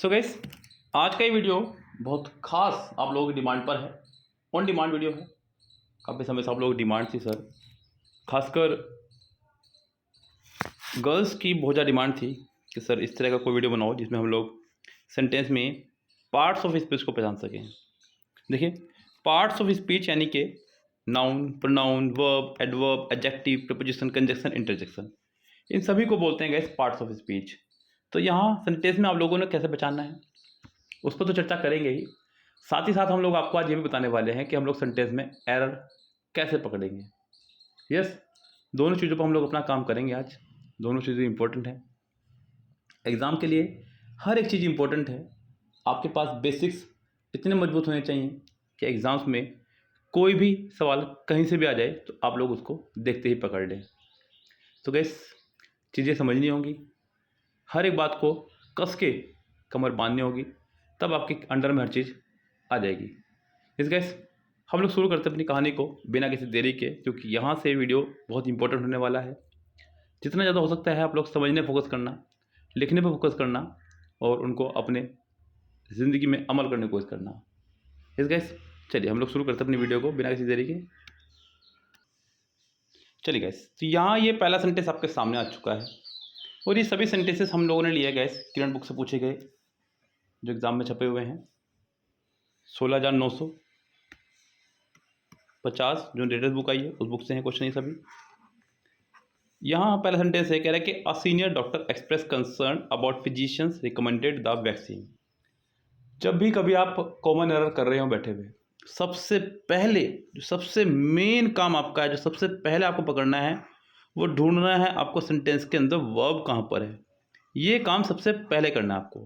So guys, आज का ये वीडियो बहुत खास आप लोगों की डिमांड पर है। ऑन डिमांड वीडियो है। काफ़ी समय से आप लोगों की डिमांड थी सर, खासकर गर्ल्स की बहुत ज़्यादा डिमांड थी कि सर इस तरह का कोई वीडियो बनाओ जिसमें हम लोग सेंटेंस में पार्ट्स ऑफ स्पीच को पहचान सकें। देखिए, पार्ट्स ऑफ स्पीच यानी कि noun, pronoun, verb, adverb, adjective, preposition, conjunction, interjection, इन सभी को बोलते हैं गाइस पार्ट्स ऑफ स्पीच। तो यहाँ सेंटेंस में आप लोगों ने कैसे पहचानना है उस पर तो चर्चा करेंगे ही। साथ ही साथ हम लोग आपको आज ये भी बताने वाले हैं कि हम लोग सेंटेंस में एरर कैसे पकड़ेंगे। यस, दोनों चीज़ों पर हम लोग अपना काम करेंगे आज। दोनों चीज़ें इंपॉर्टेंट हैं एग्ज़ाम के लिए। हर एक चीज़ इंपॉर्टेंट है। आपके पास बेसिक्स इतने मजबूत होने चाहिए कि एग्ज़ाम्स में कोई भी सवाल कहीं से भी आ जाए तो आप लोग उसको देखते ही पकड़ लें। तो गैस, चीज़ें समझनी होंगी, हर एक बात को कस के कमर बांधनी होगी, तब आपके अंडर में हर चीज़ आ जाएगी। इस गैस, हम लोग शुरू करते हैं अपनी कहानी को बिना किसी देरी के, क्योंकि यहाँ से वीडियो बहुत इंपॉर्टेंट होने वाला है। जितना ज़्यादा हो सकता है आप लोग समझने फोकस करना, लिखने पर फोकस करना और उनको अपने ज़िंदगी में अमल करने की कोशिश करना। इस गैस, चलिए हम लोग शुरू करते हैं अपनी वीडियो को बिना किसी देरी के। चलिए गैस, तो यहाँ ये पहला सेंटेंस आपके सामने आ चुका है और ये सभी सेंटेंसेस हम लोगों ने लिए गैस किरण बुक से पूछे गए जो एग्ज़ाम में छपे हुए हैं। 16,950 जो लेटेस्ट बुक आई है उस बुक से हैं क्वेश्चन ये सभी। यहाँ पहला सेंटेंस है, कह रहा है कि a senior doctor express concern about physicians recommended the vaccine. जब भी कभी आप कॉमन एरर कर रहे हो बैठे हुए, सबसे पहले जो सबसे मेन काम आपका है, जो सबसे पहले आपको पकड़ना है, वो ढूंढना है आपको सेंटेंस के अंदर वर्ब कहाँ पर है। ये काम सबसे पहले करना है आपको।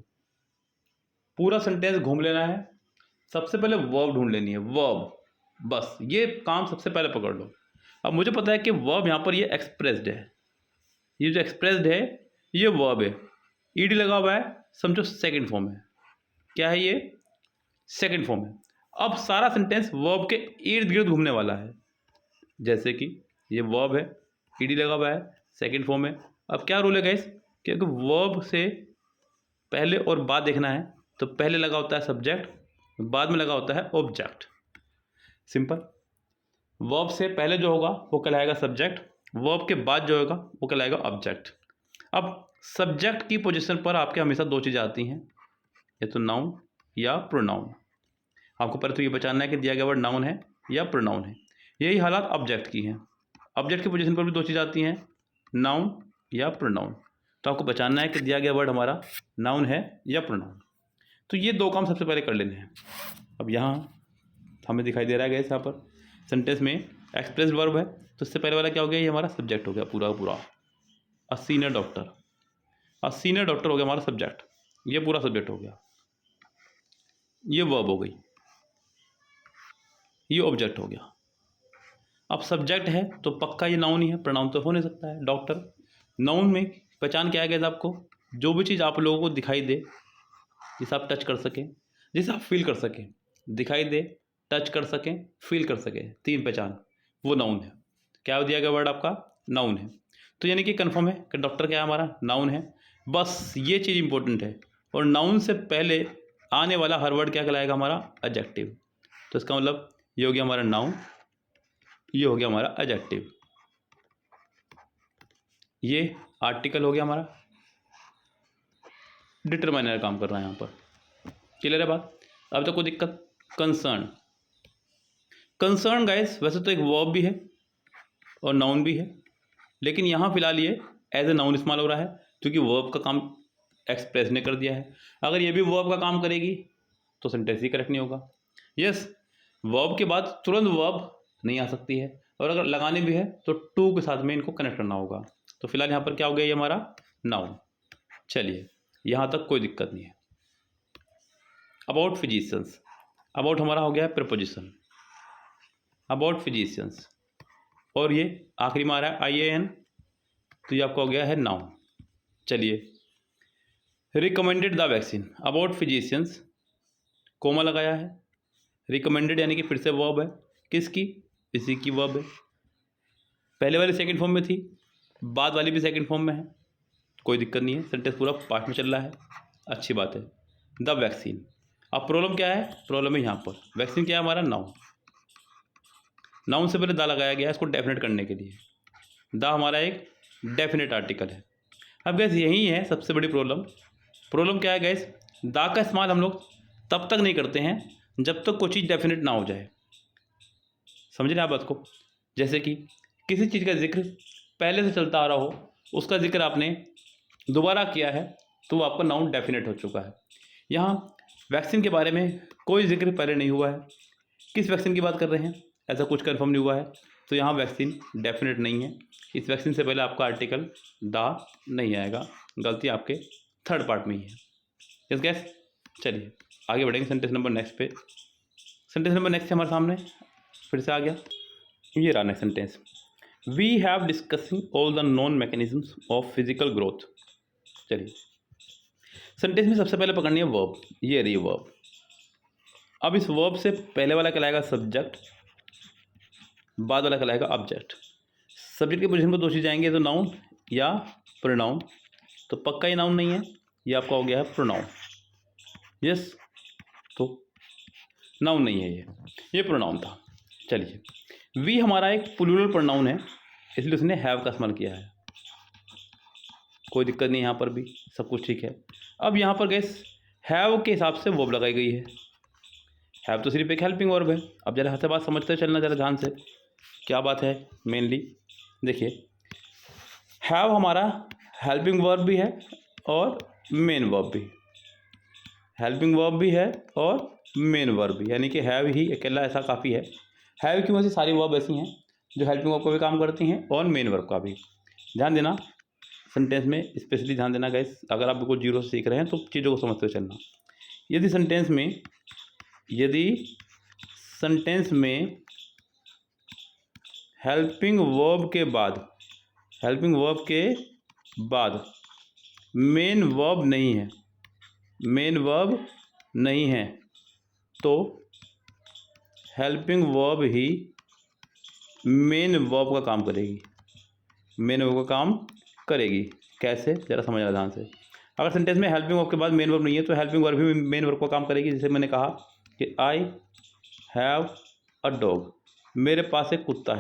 पूरा सेंटेंस घूम लेना है, सबसे पहले वर्ब ढूंढ लेनी है, वर्ब। बस ये काम सबसे पहले पकड़ लो। अब मुझे पता है कि वर्ब यहाँ पर ये एक्सप्रेस्ड है, ये जो एक्सप्रेस्ड है ये वर्ब है, ईडी लगा हुआ है, समझो सेकंड फॉर्म है। क्या है ये? सेकंड फॉर्म है। अब सारा सेंटेंस वर्ब के इर्द गिर्द घूमने वाला है। जैसे कि ये वर्ब है, ईडी लगा हुआ है, सेकंड फॉर्म है। अब क्या रूल है गाइस, क्योंकि वर्ब से पहले और बाद देखना है तो पहले लगा होता है सब्जेक्ट, बाद में लगा होता है ऑब्जेक्ट। सिंपल। वर्ब से पहले जो होगा वो कहलाएगा सब्जेक्ट, वर्ब के बाद जो होगा वो कहलाएगा ऑब्जेक्ट। अब सब्जेक्ट की पोजीशन पर आपके हमेशा दो चीज़ें आती हैं, या तो नाउन या प्रोनाउन। आपको पहले तो ये पहचानना है कि दिया गया वर्ड नाउन है या प्रोनाउन है। यही हालात ऑब्जेक्ट की हैं। ऑब्जेक्ट की पोजीशन पर भी दो चीज़ आती हैं, नाउन या प्रोनाउन। तो आपको पहचानना है कि दिया गया वर्ड हमारा नाउन है या प्रोनाउन। तो ये दो काम सबसे पहले कर लेने हैं। अब यहाँ हमें दिखाई दे रहा है गैस, यहाँ पर सेंटेंस में एक्सप्रेस वर्ब है, तो इससे पहले वाला क्या हो गया, ये हमारा सब्जेक्ट हो गया पूरा पूरा। A senior doctor, a senior doctor हो गया हमारा सब्जेक्ट, ये पूरा सब्जेक्ट हो गया। ये वर्ब हो गई, ये ऑब्जेक्ट हो गया। अब सब्जेक्ट है तो पक्का ये नाउन ही है, प्रोनाउन तो हो नहीं सकता है। डॉक्टर नाउन में पहचान क्या है गैस आपको, जो भी चीज़ आप लोगों को दिखाई दे, जिसे आप टच कर सकें, जिसे आप फील कर सकें। दिखाई दे, टच कर सकें, फील कर सकें, तीन पहचान, वो नाउन है। क्या दिया गया वर्ड आपका? नाउन है। तो यानी कि कंफर्म है कि डॉक्टर क्या है हमारा? नाउन है। बस ये चीज़ इंपॉर्टेंट है। और नाउन से पहले आने वाला हर वर्ड क्या कहलाएगा हमारा? एडजेक्टिव। तो इसका मतलब ये हो गया हमारा नाउन, ये हो गया हमारा एडजेक्टिव, ये आर्टिकल हो गया हमारा, डिटरमाइनर काम कर रहा है यहाँ पर। क्लियर है बात? अब तो कोई दिक्कत? कंसर्न, कंसर्न गाइस वैसे तो एक वर्ब भी है और नाउन भी है, लेकिन यहाँ फिलहाल ये एज ए नाउन इस्तेमाल हो रहा है क्योंकि वर्ब का काम एक्सप्रेस ने कर दिया है। अगर ये भी वर्ब का काम करेगी तो सेंटेंस ही करेक्ट नहीं होगा। यस, वर्ब के बाद तुरंत वर्ब नहीं आ सकती है, और अगर लगाने भी है तो टू के साथ में इनको कनेक्ट करना होगा। तो फिलहाल यहाँ पर क्या हो गया, ये हमारा नाउन। चलिए, यहाँ तक कोई दिक्कत नहीं है। अबाउट फिजिशियंस, अबाउट हमारा हो गया है प्रीपोजिशन, अबाउट फिजिशियंस, और ये आखिरी में आ रहा है IAN, तो ये आपका हो गया है नाउन। चलिए, recommended the vaccine, about physicians, comma लगाया है, रिकमेंडेड यानी कि फिर से वर्ब है, किसकी? इसी की वर्ब है। पहले वाली सेकंड फॉर्म में थी, बाद वाली भी सेकंड फॉर्म में है, कोई दिक्कत नहीं है, सेंटेंस पूरा पास्ट में चल रहा है, अच्छी बात है। The vaccine. अब प्रॉब्लम क्या है, प्रॉब्लम है यहाँ पर वैक्सीन क्या है हमारा, नाउन। नाउन से पहले द लगाया गया है इसको डेफिनेट करने के लिए। द हमारा एक डेफिनेट आर्टिकल है। अब गैस यही है सबसे बड़ी प्रॉब्लम। प्रॉब्लम क्या है गैस, द का इस्तेमाल हम लोग तब तक नहीं करते हैं जब तक कोई चीज़ डेफिनेट ना हो जाए। समझ रहे हैं आप बात को। जैसे कि किसी चीज़ का जिक्र पहले से चलता आ रहा हो, उसका जिक्र आपने दोबारा किया है तो वो आपका नाउन डेफिनेट हो चुका है। यहाँ वैक्सीन के बारे में कोई जिक्र पहले नहीं हुआ है, किस वैक्सीन की बात कर रहे हैं ऐसा कुछ कंफर्म नहीं हुआ है, तो यहाँ वैक्सीन डेफिनेट नहीं है। इस वैक्सीन से पहले आपका आर्टिकल द नहीं आएगा, गलती आपके थर्ड पार्ट में ही है। यस गैस, चलिए आगे बढ़ेंगे सेंटेंस नंबर नेक्स्ट पे। सेंटेंस नंबर नेक्स्ट हमारे सामने फिर से आ गया, ये रहा next sentence. We have discussing all the non mechanisms of physical growth. चलिए सेंटेंस में सबसे पहले पकड़नी है वर्ब, ये रही वर्ब। अब इस वर्ब से पहले वाला कहलाएगा सब्जेक्ट, बाद वाला कहलाएगा ऑब्जेक्ट। सब्जेक्ट की पोजीशन पर दो चीज़ जाएंगे, तो नाउन या प्रोनाउन। तो पक्का ही नाउन नहीं है, ये आपका हो गया है प्रोनाउन। यस, तो नाउन नहीं है, ये प्रोनाउन था। चलिए वी हमारा एक प्लूरल प्रोनाउन है, इसलिए उसने हैव का इस्तेमाल किया है, कोई दिक्कत नहीं, यहाँ पर भी सब कुछ ठीक है। अब यहाँ पर गैस हैव के हिसाब से वर्ब लगाई गई है। हैव तो सिर्फ एक हेल्पिंग वर्ब है। अब जरा से बात समझते चलना जरा ध्यान से, क्या बात है मेनली। देखिए हैव हमारा हेल्पिंग वर्ब भी है और मेन वर्ब भी, हेल्पिंग वर्ब भी है और मेन वर्ब भी, यानी कि हैव ही अकेला ऐसा काफ़ी है। हैव की वजह से सारी वर्ब ऐसी हैं जो हेल्पिंग वर्ब का भी काम करती हैं और मेन वर्ब का भी। ध्यान देना सेंटेंस में, स्पेशली ध्यान देना गाइस, अगर आप बिल्कुल जीरो से सीख रहे हैं तो चीज़ों को समझते हुए चलना। यदि सेंटेंस में हेल्पिंग वर्ब के बाद मेन वर्ब नहीं है, तो हेल्पिंग वर्ब ही मेन वर्ब का काम करेगी। कैसे, ज़रा समझना ध्यान से। अगर सेंटेंस में हेल्पिंग वर्ब के बाद मेन वर्ब नहीं है तो हेल्पिंग वर्ब भी मेन वर्ब का काम करेगी। जैसे मैंने कहा कि आई हैव अ डॉग, मेरे पास एक कुत्ता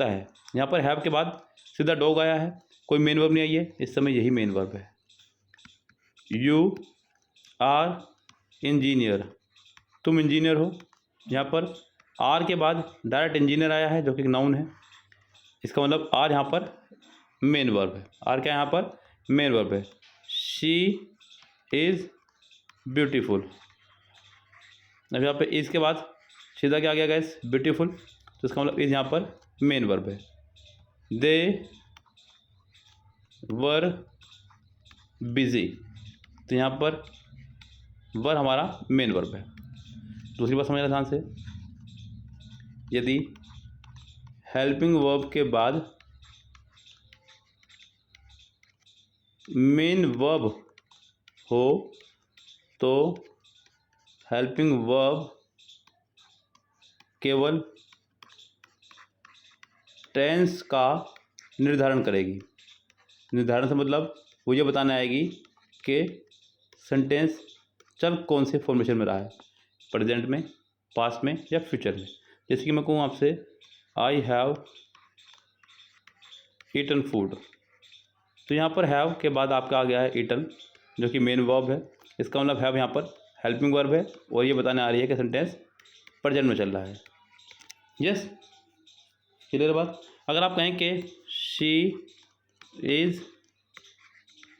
है। यहाँ पर हैव के बाद सीधा डॉग आया है, कोई मेन वर्ब नहीं आई है, इस समय यही मेन वर्ब है। यू आर इंजीनियर, तुम इंजीनियर हो। यहाँ पर आर के बाद डायरेक्ट इंजीनियर आया है जो कि नाउन है, इसका मतलब आर यहाँ पर मेन वर्ब है। आर क्या यहाँ पर मेन वर्ब है। शी इज़ ब्यूटीफुल, अब यहाँ पे इज़ के बाद सीधा क्या आ गया गाइस, ब्यूटीफुल, तो इसका मतलब इज़ यहाँ पर मेन वर्ब है। दे वर बिजी, तो यहाँ पर वर हमारा मेन वर्ब है। दूसरी बात समझना ध्यान से, यदि हेल्पिंग वर्ब के बाद मेन वर्ब हो तो हेल्पिंग वर्ब केवल टेंस का निर्धारण करेगी। निर्धारण से मतलब वो ये बताने आएगी कि सेंटेंस चल कौन से फॉर्मेशन में रहा है, प्रेजेंट में, पास्ट में या फ्यूचर में। जैसे कि मैं कहूँ आपसे आई हैव ईटन फूड, तो यहाँ पर हैव के बाद आपका आ गया है ईटन जो कि मेन वर्ब है। इसका मतलब हैव यहाँ पर हेल्पिंग वर्ब है और ये बताने आ रही है कि सेंटेंस प्रेजेंट में चल रहा है। यस, क्लियर बात। अगर आप कहें कि she is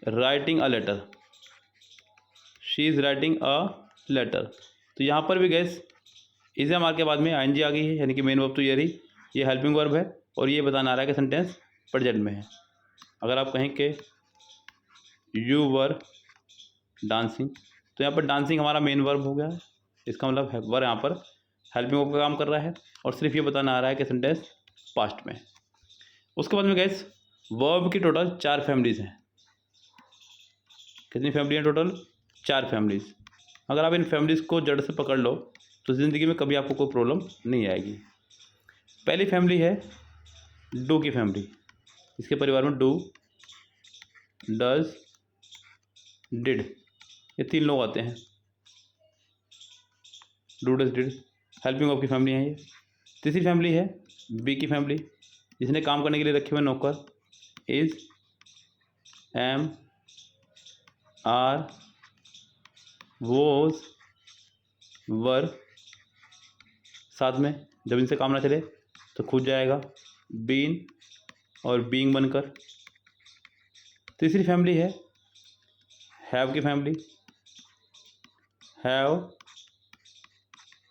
writing a letter, तो यहाँ पर भी गैस इज़ मार्क के बाद में आईएनजी आ गई है, यानी कि मेन वर्ब तो ये रही, ये हेल्पिंग वर्ब है और ये बताना आ रहा है कि सेंटेंस प्रेजेंट में है। अगर आप कहें कि यू वर डांसिंग, तो यहाँ पर डांसिंग हमारा मेन वर्ब हो गया है, इसका मतलब वर यहाँ पर हेल्पिंग वर्ब का काम कर रहा है और सिर्फ ये बताना आ रहा है कि सेंटेंस पास्ट में। उसके बाद में गैस वर्ब की टोटल 4 फैमिलीज़ हैं। कितनी फैमिली हैं टोटल? 4 फैमिलीज़। अगर आप इन फैमिलीज़ को जड़ से पकड़ लो तो ज़िंदगी में कभी आपको कोई प्रॉब्लम नहीं आएगी। पहली फैमिली है डू की फैमिली, इसके परिवार में डू, डज, डिड, ये 3 लोग आते हैं। Do does did, helping of की फैमिली है ये। तीसरी फैमिली है बी की फैमिली, जिसने काम करने के लिए रखे हुए नौकर। इज, एम, आर, वोज, वर, साथ में जब इनसे काम ना चले तो खुद जाएगा बीन और बीइंग बनकर। तीसरी फैमिली है हैव की फैमिली, हैव,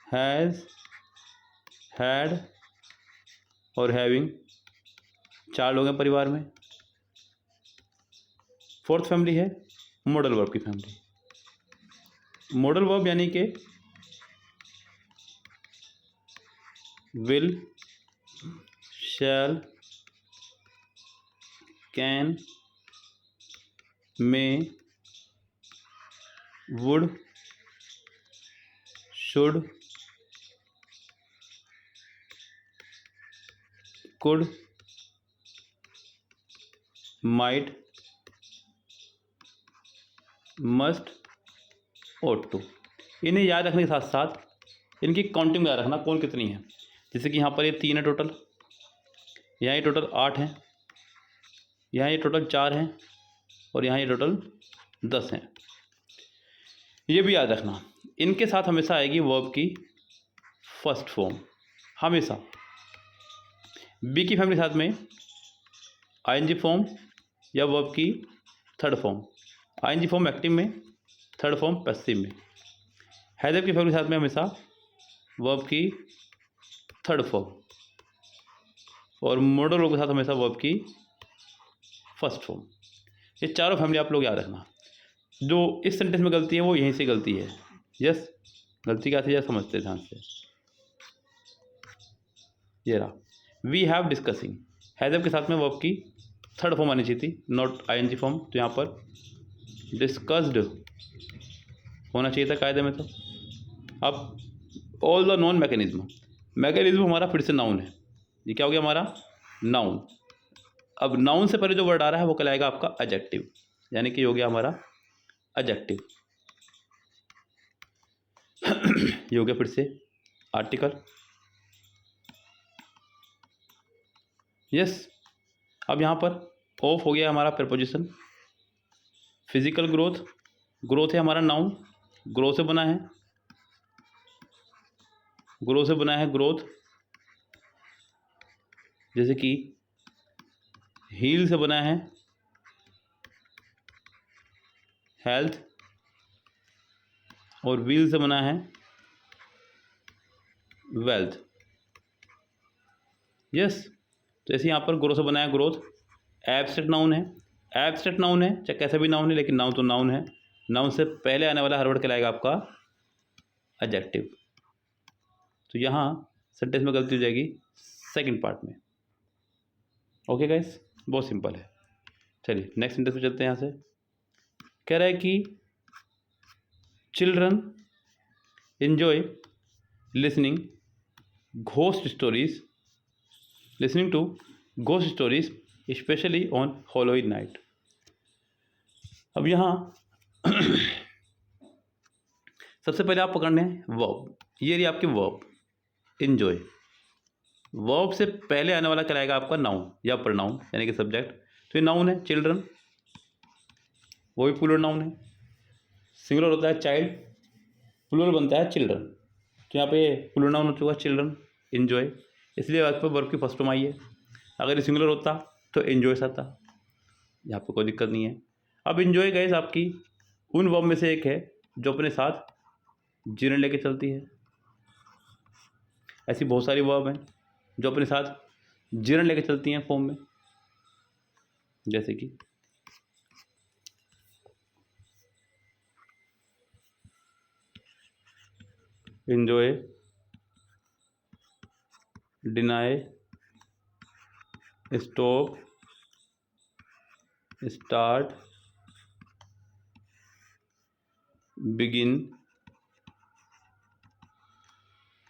हैज़, हैड और हैविंग, 4 लोग हैं परिवार में। फोर्थ फैमिली है मॉडल वर्ब की फैमिली। मॉडल वर्ब यानी कि will, shall, can, may, would, should, could, might, must, ought to। इन्हें याद रखने के साथ साथ इनकी काउंटिंग में याद रखना कौन कितनी है। जैसे कि यहाँ पर ये 3 है टोटल, यहाँ ये टोटल 8 है, यहाँ ये टोटल 4 हैं और यहाँ ये टोटल 10 हैं। ये भी याद रखना, इनके साथ हमेशा आएगी वर्ब की फर्स्ट फॉर्म, हमेशा। बी की फैमिली साथ में आईएनजी फॉर्म या वर्ब की third form. ING form active में, थर्ड फॉर्म पैसिव में। हैदर की फैमिली साथ में हमेशा वर्ब की थर्ड फॉर्म और मॉडल वर्ब के साथ हमेशा वर्ब की फर्स्ट फॉर्म। ये चारों फैमिली आप लोग याद रखना। जो इस सेंटेंस में गलती है वो यहीं से गलती है। यस, गलती क्या थी, समझते ध्यान से। ये रहा, वी हैव डिस्कसिंग, हैव के साथ में वर्ब की थर्ड फॉर्म आनी चाहिए थी, नॉट आईएनजी फॉर्म। तो यहाँ पर डिस्कस्ड होना चाहिए था कायदे में। तो अब all the non mechanism, mechanism हमारा फिर से नाउन है। ये क्या हो गया हमारा नाउन। अब नाउन से पहले जो वर्ड आ रहा है वो कहलाएगा आपका एडजेक्टिव, यानी कि हो गया हमारा एडजेक्टिव। ये हो गया फिर से आर्टिकल। यस, अब यहाँ पर ऑफ हो गया हमारा प्रपोजिशन। फिजिकल ग्रोथ, ग्रोथ है हमारा नाउन, ग्रो से बना है, ग्रो से बना है ग्रोथ। जैसे कि हील से बना है हेल्थ और व्हील से बना है वेल्थ। यस, तो ऐसे यहाँ पर ग्रो से बना है ग्रोथ। एब्स्ट्रैक्ट नाउन है, एब्स्ट्रैक्ट नाउन है चाहे कैसा भी नाउन है, लेकिन नाउन तो नाउन है। नाउन से पहले आने वाला हर वर्ड कहलाएगा आपका एडजेक्टिव। तो यहाँ सेंटेंस में गलती हो जाएगी सेकंड पार्ट में। ओके गाइस, बहुत सिंपल है। चलिए नेक्स्ट सेंटेंस में चलते हैं। यहाँ से कह रहा है कि children enjoy listening ghost stories, listening to ghost stories specially on Halloween night. अब यहाँ सबसे पहले आप पकड़ने हैं वर्ब। ये रही आपकी वर्ब एंजॉय। वर्ब से पहले आने वाला कहलाएगा आपका नाउन या प्रोनाउन, यानी कि सब्जेक्ट। तो ये नाउन है चिल्ड्रन, वो भी प्लूरल नाउन है। सिंगुलर होता है चाइल्ड, प्लूरल बनता है चिल्ड्रन। तो यहाँ पे प्लूरल नाउन हो चुका चिल्ड्रन एंजॉय, इसलिए आज पर वर्ब की फर्स्ट फॉर्म आई है। अगर ये सिंगुलर होता तो एंजॉयस आता, यहाँ पे कोई दिक्कत नहीं है। अब एंजॉय गाइस आपकी उन वर्ब में से एक है जो अपने साथ जीवन लेके चलती है। ऐसी बहुत सारी वर्ब हैं जो अपने साथ जीवन लेके चलती हैं फॉर्म में, जैसे कि enjoy, deny, stop, start, begin,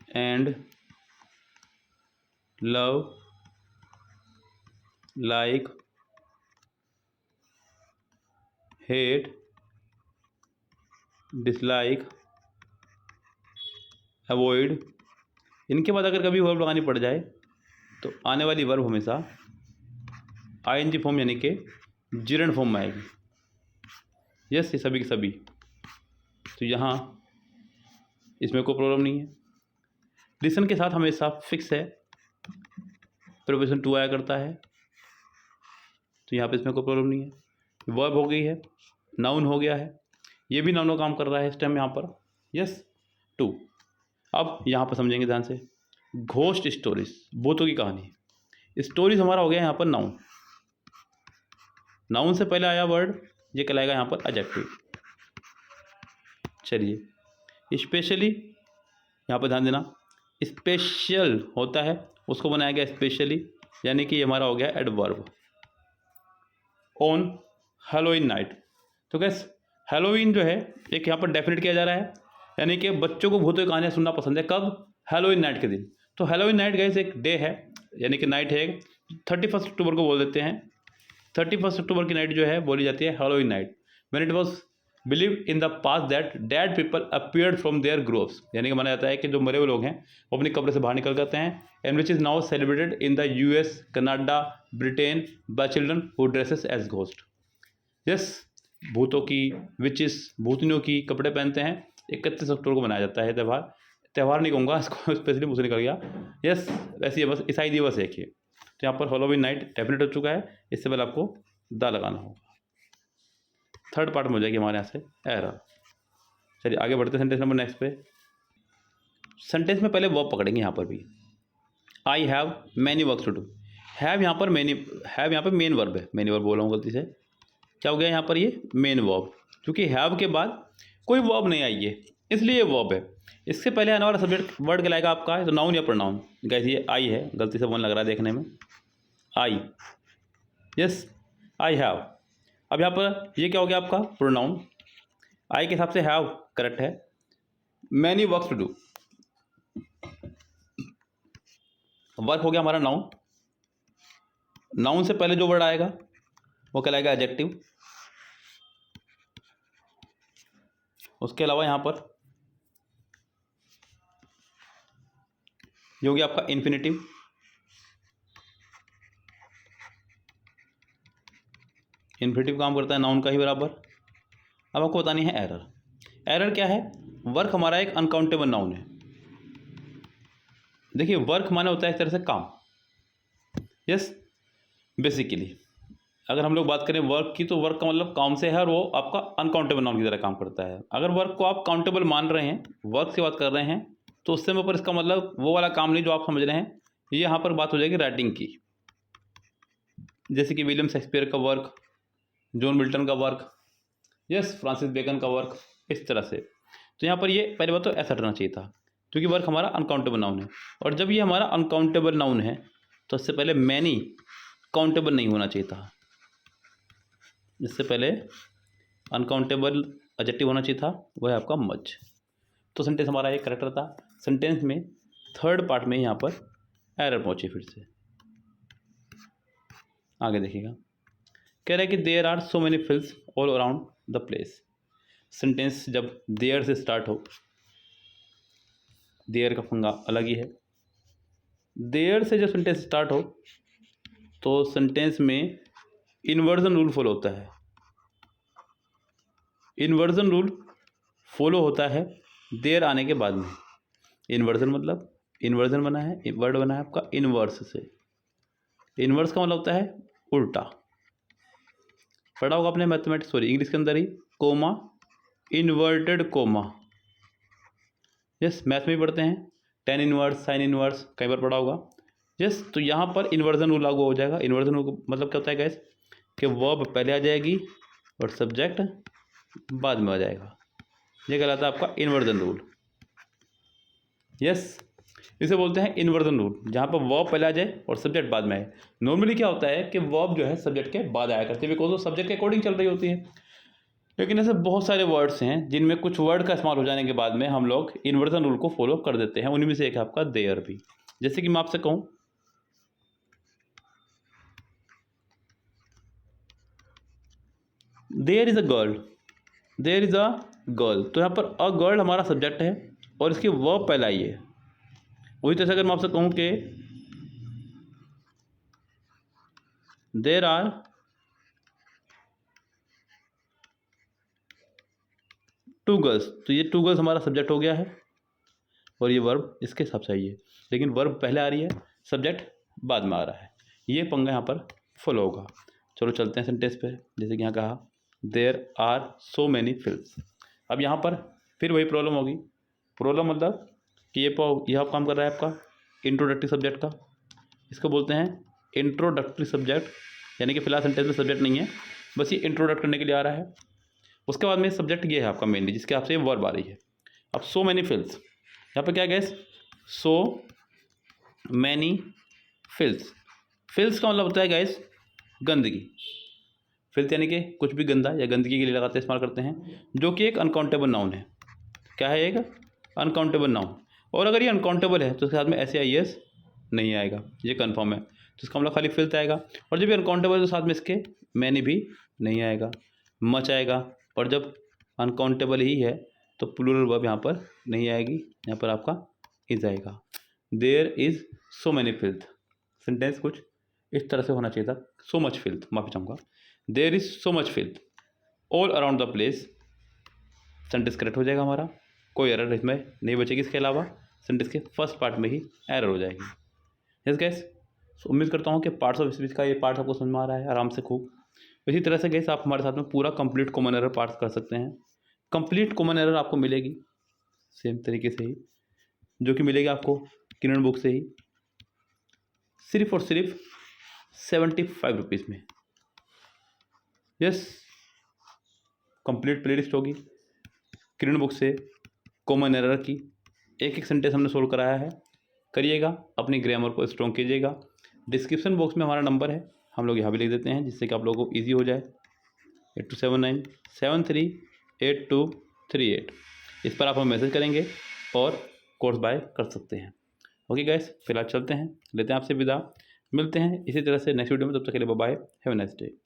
and, love, like, hate, dislike, avoid, इनके बाद अगर कभी वर्ब लगानी पड़ जाए तो आने वाली वर्ब हमेशा आईएनजी फॉर्म यानी कि जिरंड फॉर्म में आएगी। यस, ये सभी के सभी। तो यहाँ इसमें कोई प्रॉब्लम नहीं है। लिसन के साथ हमेशा फिक्स है, प्रीपोजिशन टू आया करता है, तो यहाँ पे इसमें कोई प्रॉब्लम नहीं है। वर्ब हो गई है, नाउन हो गया है, ये भी नाउन का काम कर रहा है इस टाइम यहाँ पर। Yes, to. अब यहाँ पर समझेंगे ध्यान से, घोस्ट स्टोरीज, भूतों की कहानी। स्टोरीज हमारा हो गया यहाँ पर नाउन। नाउन से पहले आया वर्ड, ये कहलाएगा यहाँ पर एडजेक्टिव। चलिए, स्पेशली यहाँ पर ध्यान देना, स्पेशल होता है उसको बनाया गया स्पेशली, यानी कि ये हमारा हो गया एडवर्ब। ऑन हैलोवीन नाइट, तो गैस हैलोवीन जो है एक यहाँ पर डेफिनेट किया जा रहा है, यानी कि बच्चों को भूतों की कहानियाँ सुनना पसंद है। कब? हैलोवीन नाइट के दिन। तो हैलोवीन नाइट गैस एक डे है, यानी कि नाइट है, 31 अक्टूबर को बोल देते हैं। 31 अक्टूबर की नाइट जो है बोली जाती है Halloween night. When it was believe in the past that dead people appeared from their graves, यानी कि माना जाता है कि जो मरे हुए लोग हैं वो अपनी कब्र से बाहर निकल जाते हैं। And which is now celebrated in the US, Canada, Britain by children who dresses as ghost. Yes, भूतों की, विचेस, भूतनियों की कपड़े पहनते हैं। 31 अक्टूबर को मनाया जाता है त्यौहार नहीं कहूँगा इसको, स्पेशली मुझसे निकल गया। यस, वैसे ही बस ईसाई दिवस है कि, तो यहाँ पर हैलोवीन नाइट डेफिनेट हो चुका है। इससे पहले आपको दा लगाना होगा। थर्ड पार्ट में हो जाएगी हमारे यहाँ से एरर। चलिए आगे बढ़ते सेंटेंस नंबर नेक्स्ट पे। सेंटेंस में पहले वर्ब पकड़ेंगे यहाँ पर भी। I have many works to do. Have यहाँ पर मेन वर्ब है, मैनी वर्ब बोला हूँ गलती से। क्या हो गया यहाँ पर? ये मेन वर्ब, क्योंकि हैव के बाद कोई वर्ब नहीं आई है इसलिए ये वर्ब है। इससे पहले आने वाला सब्जेक्ट वर्ड कहलाएगा आपका तो नाउन या प्रोनाउन। गाइस ये आई है, गलती से वन लग रहा है देखने में, आई। Yes, I have. अब यहाँ पर ये क्या हो गया आपका? प्रोनाउन। आई के हिसाब से हैव करेक्ट है। Many works to do, work हो गया हमारा नाउन। नाउन से पहले जो वर्ड आएगा वो कहलाएगा एडजेक्टिव। उसके अलावा यहाँ पर ये हो गया आपका इन्फिनेटिव। इन्फिनेटिव काम करता है नाउन का ही बराबर। अब आपको बतानी है एरर। एरर क्या है? वर्क हमारा एक अनकाउंटेबल नाउन है। देखिए, वर्क माने होता है एक तरह से काम। यस, बेसिकली अगर हम लोग बात करें वर्क की, तो वर्क का मतलब काम से है और वो आपका अनकाउंटेबल नाउन की तरह काम करता है। अगर वर्क को आप काउंटेबल मान रहे हैं, वर्क से बात कर रहे हैं, तो उससे में पर इसका मतलब वो वाला काम नहीं जो आप समझ रहे हैं। ये यहाँ पर बात हो जाएगी राइटिंग की, जैसे कि विलियम शेक्सपियर का वर्क, जॉन मिल्टन का वर्क, यस, फ्रांसिस बेकन का वर्क, इस तरह से। तो यहाँ पर ये पहली बात तो ऐसा रहना चाहिए था, क्योंकि वर्क हमारा अनकाउंटेबल नाउन है। और जब ये हमारा अनकाउंटेबल नाउन है तो इससे पहले मैनी काउंटेबल नहीं होना चाहिए था। इससे पहले अनकाउंटेबल एडजेक्टिव होना चाहिए था, वो है आपका मच। तो सेंटेंस हमारा ये करेक्ट था। सेंटेंस में थर्ड पार्ट में यहाँ पर एरर पहुंची। फिर से आगे देखिएगा, कह रहा है कि there are so many fills all around the place. Sentence जब देयर से स्टार्ट हो, देयर का फंगा अलग ही है। देयर से जब सेंटेंस स्टार्ट हो तो सेंटेंस में इन्वर्जन रूल फॉलो होता है। इन्वर्जन रूल फॉलो होता है देयर आने के बाद में। इन्वर्जन मतलब इन्वर्जन बना है, वर्ड बना है आपका इनवर्स से। इनवर्स का मतलब होता है उल्टा। पढ़ा होगा आपने मैथमेटिक्स, सॉरी इंग्लिश के अंदर ही, comma, inverted comma. Yes, math में भी पढ़ते हैं, टेन इनवर्स, साइन इनवर्स, कई बार पढ़ा होगा। यस, तो यहाँ पर इन्वर्जन रूल लागू हो जाएगा। इन्वर्जन रूल मतलब क्या होता है गैस, कि वर्ब पहले आ जाएगी और सब्जेक्ट बाद में आ जाएगा। ये कहलाता है आपका इन्वर्जन रूल। यस, इसे बोलते हैं इन्वर्जन रूल, जहाँ पर वर्ब पहले आ जाए और सब्जेक्ट बाद में आए। नॉर्मली क्या होता है कि वर्ब जो है सब्जेक्ट के बाद आया करती है, बिकॉज वो सब्जेक्ट के अकॉर्डिंग चल रही होती है। लेकिन ऐसे बहुत सारे वर्ड्स हैं जिनमें कुछ वर्ड का इस्तेमाल हो जाने के बाद में हम लोग इन्वर्जन रूल को फॉलो कर देते हैं। उन्हीं में से एक है आपका देयर भी। जैसे कि मैं आपसे कहूँ, there is a girl, there is a girl, तो यहाँ पर अ गर्ल हमारा सब्जेक्ट है और इसकी वर्ब पहले आई है। वही तरह से अगर मैं आपसे कहूँ कि देयर आर टू गर्ल्स, तो ये टू गर्ल्स हमारा सब्जेक्ट हो गया है और ये वर्ब इसके हिसाब से आई है, लेकिन वर्ब पहले आ रही है, सब्जेक्ट बाद में आ रहा है। ये पंगा यहाँ पर फॉलो होगा। चलो चलते हैं सेंटेंस पे। जैसे कि यहाँ कहा there are so many films. अब यहाँ पर फिर वही प्रॉब्लम होगी। प्रॉब्लम मतलब कि ये आप काम कर रहा है आपका इंट्रोडक्टरी सब्जेक्ट का, इसको बोलते हैं इंट्रोडक्टरी सब्जेक्ट, यानी कि फिलहाल सेंटेंस में सब्जेक्ट नहीं है, बस ये इंट्रोडक्ट करने के लिए आ रहा है। उसके बाद में सब्जेक्ट ये है आपका मेनली, जिसके आपसे वर्ब आ रही है। अब सो मैनी फिल्म्स, यहाँ पर क्या गैस, सो मैनी फिल्स। फिल्स का मतलब होता है गैस गंदगी। फिल्थ यानी कि कुछ भी गंदा या गंदगी के लिए लगाते इस्तेमाल करते हैं, जो कि एक अनकाउंटेबल नाउन है। क्या है, एक अनकाउंटेबल नाउन। और अगर ये अनकाउंटेबल है तो उसके साथ में SAIS नहीं आएगा, ये कन्फर्म है। तो इसका मतलब खाली फिल्थ आएगा। और जब ये अनकाउंटेबल है तो साथ में इसके मैनी भी नहीं आएगा, मच आएगा। और जब अनकाउंटेबल ही है तो प्लूरल वर्ब यहाँ पर नहीं आएगी, यहाँ पर आपका इज आएगा। There is so many filth. Sentence कुछ इस तरह से होना चाहिए था, सो मच फिल्थ, माफ़ी चाहूँगा। There is so much filth all around the place. Sentence correct हो जाएगा हमारा, कोई एरर इसमें नहीं बचेगी। इसके अलावा सेंटेंस के फर्स्ट पार्ट में ही एरर हो जाएगी। यस गैस, उम्मीद करता हूँ कि पार्ट्स ऑफ स्पीच का ये पार्ट आपको समझ में आ रहा है आराम से खूब। इसी तरह से गैस आप हमारे साथ में पूरा कंप्लीट कॉमन एरर पार्ट्स कर सकते हैं। कंप्लीट कॉमन एरर आपको मिलेगी सेम तरीके से ही, जो कि मिलेगी आपको किरण बुक से ही, सिर्फ और सिर्फ 75 रुपीज़ में। यस, कंप्लीट प्लेलिस्ट होगी किरण बुक से कॉमन एरर की। एक एक सेंटेंस हमने सोल्व कराया है, करिएगा, अपनी ग्रामर को स्ट्रॉन्ग कीजिएगा। डिस्क्रिप्शन बॉक्स में हमारा नंबर है, हम लोग यहाँ भी लिख देते हैं, जिससे कि आप लोगों को ईजी हो जाए। 8279738238, इस पर आप हमें मैसेज करेंगे और कोर्स बाय कर सकते हैं। ओके गाइस, फिलहाल चलते हैं, लेते हैं आपसे विदा। मिलते हैं इसी तरह से नेक्स्ट वीडियो में, तब तक के लिए bye bye, have a nice day.